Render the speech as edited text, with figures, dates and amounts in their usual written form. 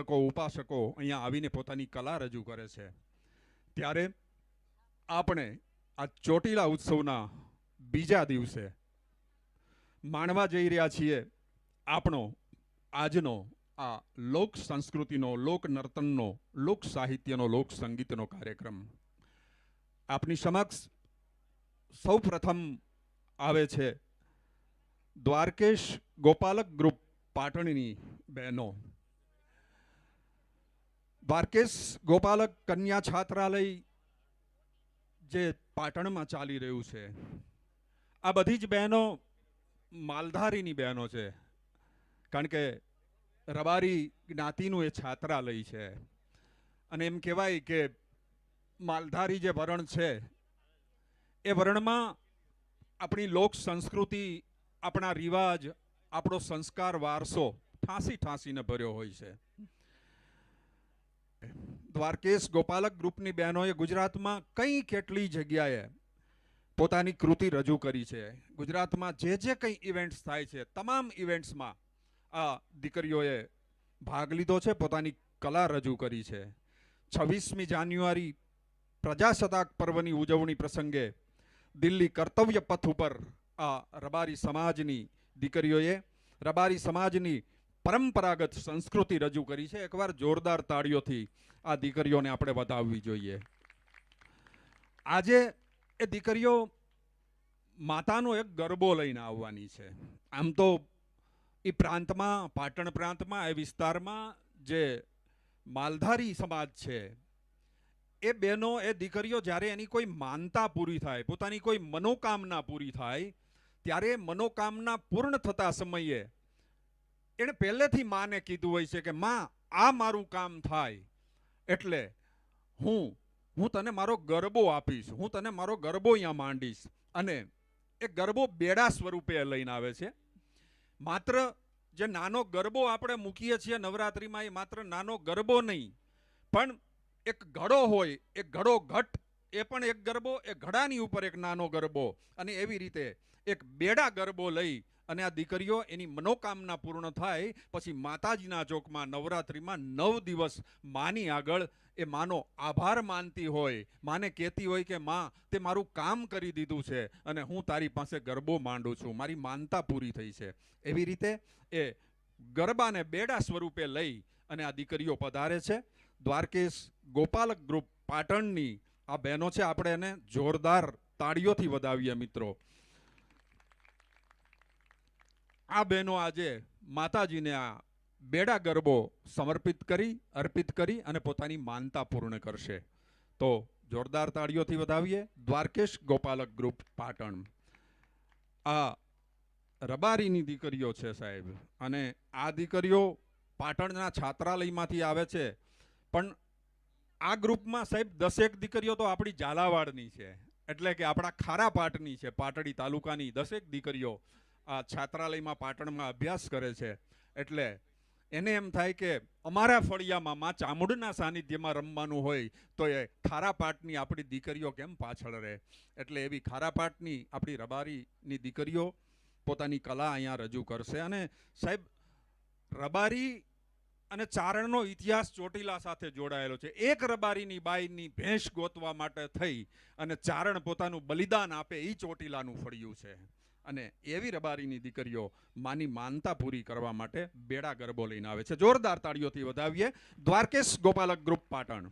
ઉપાસકો અહીંયા આવીને પોતાની કલા રજૂ કરે છે, ત્યારે આપણે આ ચોટીલા ઉત્સવના બીજા દિવસે માણવા જઈ રહ્યા છીએ આપણો આજનો આ લોક સંસ્કૃતિનો, લોક નર્તનનો, લોક સાહિત્યનો, લોક સંગીતનો કાર્યક્રમ. આપની સમક્ષ સૌ પ્રથમ આવે છે દ્વારકેશ ગોપાલક ગ્રુપ પાટણની બહેનો. દ્વારકેશ ગોપાલક કન્યા છાત્રાલય જે પાટણમાં ચાલી રહ્યું છે, આ બધી જ બહેનો માલધારીની બહેનો છે, કારણ કે રબારી જ્ઞાતિનું એ છાત્રાલય છે. અને એમ કહેવાય કે માલધારી જે વરણ છે એ વરણમાં આપણી લોક સંસ્કૃતિ, આપણા રિવાજ, આપણો સંસ્કાર વારસો ઠાંસી ઠાંસીને ભર્યો હોય છે. દ્વારકેશ ગોપાલક ગ્રુપની બહેનોએ ગુજરાતમાં કઈ કેટલી જગ્યાએ પોતાની કૃતિ રજૂ કરી છે. ગુજરાતમાં જે કંઈ ઇવેન્ટ્સ થાય છે, તમામ ઇવેન્ટ્સમાં આ દીકરીઓએ ભાગ લીધો છે, પોતાની કલા રજૂ કરી છે. 26મી જાન્યુઆરી પ્રજાસત્તાક પર્વની ઉજવણી પ્રસંગે દિલ્હી કર્તવ્ય પથ ઉપર આ રબારી સમાજની દીકરીઓએ રબારી સમાજની પરંપરાગત સંસ્કૃતિ રજૂ કરી છે. એકવાર જોરદાર તાળીઓથી આ દીકરીઓને આપણે વધાવવી જોઈએ. આજે એ દીકરીઓ માતાનો એક ગરબો લઈને આવવાની છે. આમ તો એ પ્રાંતમાં, પાટણ પ્રાંતમાં, એ વિસ્તારમાં જે માલધારી સમાજ છે, એ બહેનો, એ દીકરીઓ જ્યારે એની કોઈ માનતા પૂરી થાય, પોતાની કોઈ મનોકામના પૂરી થાય, ત્યારે મનોકામના પૂર્ણ થતા સમયે એણે પહેલેથી માને કીધું હોય છે કે માં, આ મારું કામ થાય એટલે હું તને મારો ગરબો આપીશ, હું તને મારો ગરબો અહીંયા માંડીશ. અને એ ગરબો બેડા સ્વરૂપે લઈને આવે છે. માત્ર જે નાનો ગરબો આપણે મૂકીએ છીએ નવરાત્રિમાં, એ માત્ર નાનો ગરબો નહીં, પણ એક ઘડો હોય, એક ઘડો ઘટ, એ પણ એક ગરબો, એ ઘડાની ઉપર એક નાનો ગરબો, અને એવી રીતે એક બેડા ગરબો લઈ અને આ દીકરીઓ એની મનોકામના પૂર્ણ થાય પછી માતાજીના ચોકમાં નવરાત્રિમાં 9 દિવસ માની આગળ એ માનો આભાર માનતી હોય, માને કહેતી હોય કે માં, તે મારું કામ કરી દીધું છે અને હું તારી પાસે ગરબો માંડું છું, મારી માનતા પૂરી થઈ છે. એવી રીતે એ ગરબાને બેડા સ્વરૂપે લઈ અને આ દીકરીઓ પધારે છે. દ્વારકેશ ગોપાલક ગ્રુપ પાટણની આ બહેનો છે, આપણે એને જોરદાર તાળીઓથી વધાવીએ મિત્રો. આ બહેનો આજે માતાજીને આ બેડા ગરબો સમર્પિત કરી, અર્પિત કરી અને પોતાની માનતા પૂર્ણ કરશે. તો જોરદાર તાળીઓથી વધાવીએ દ્વારકેશ ગોપાલક ગ્રુપ પાટણ. આ રબારીની દીકરીઓ છે સાહેબ, અને આ દીકરીઓ પાટણના છાત્રાલયમાંથી આવે છે, પણ આ ગ્રુપમાં સાહેબ 10 દીકરીઓ તો આપણી ઝાલાવાડની છે, એટલે કે આપણા ખારાપાટની છે. પાટડી તાલુકાની 10 દીકરીઓ આ છાત્રાલયમાં પાટણમાં અભ્યાસ કરે છે. એટલે એને એમ થાય કે અમારા ફળિયામાં માં ચામુંડના સાનિધ્યમાં રમવાનું હોય તો એ ખારાપાટની આપણી દીકરીઓ કેમ પાછળ રહે. એટલે એવી ખારાપાટની આપણી રબારીની દીકરીઓ પોતાની કલા અહીંયા રજૂ કરશે. અને સાહેબ, રબારી અને ચારણનો ઇતિહાસ ચોટીલા સાથે જોડાયેલો છે. એક રબારીની બાઈની ભેંસ ગોતવા માટે થઈ અને ચારણ પોતાનું બલિદાન આપે, એ ચોટીલાનું ફળિયું છે. અને એવી રબારીની દીકરીઓ માની માનતા પૂરી કરવા માટે બેડા ગરબો લઈને આવે છે. જોરદાર તાળીઓથી વધાવીએ દ્વારકેશ ગોપાલક ગ્રુપ પાટણ.